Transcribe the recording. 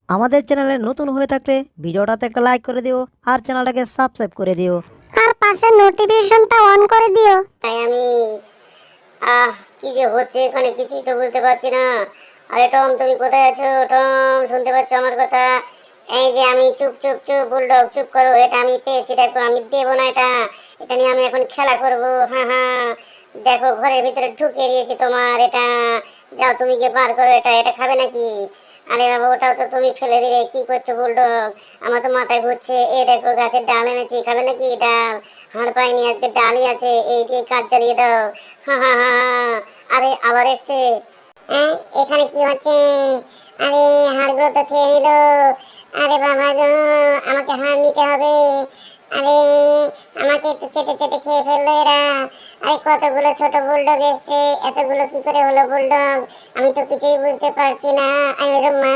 আমাদের চ্যানেলে নতুন হয়ে থাকলে ভিডিওটাতে একটা লাইক করে দিও আর চ্যানেলটাকে সাবস্ক্রাইব করে দিও। আর পাশে নোটিফিকেশনটা অন করে দিও। তাই আমি কি যে হচ্ছে এখানে কিছুই তো বুঝতে পারছি না। আরে টম, তুমি কোথায় আছো? টম, শুনতে পাচ্ছ আমার কথা? এই যে আমি চুপ চুপ চুপ, বুলডগ চুপ করো। এটা আমি পেয়েছি, দেখো আমি দেবো না এটা। এটা নিয়ে আমি এখন খেলা করব। হ্যাঁ হ্যাঁ, দেখো ঘরের ভিতরে ঢুকিয়ে দিয়েছি তোমার এটা। যাও তুমি গিয়ে বার করো এটা। এটা খাবে নাকি? আরে বাবা, ওটাও তো তুমি ফেলে দিলে। কি করছো বুলডগ? আমার তো মাথায় ঘুরছে। এ দেখো গাছের ডাল এনেছি, খাবে নাকি ডাল? হাড় পাইনি আজকে, ডালই আছে, এই দিয়ে কাজ চালিয়ে দাও। হ্যাঁ হ্যাঁ হ্যাঁ। আরে আবার এসছে। এখানে কি হচ্ছে? আরে হাড়গুলো তো খেয়ে নিল। আরে বাবা গো, আমাকে হাড় নিতে হবে। আরে আমাকে একটু চেটে চেটে খেয়ে ফেললো এরা। আরে কতগুলো ছোট বুলডগ এসছে, এতগুলো কি করে হলো বুলডগ? আমি তো কিছুই বুঝতে পারছি না। আরে মা।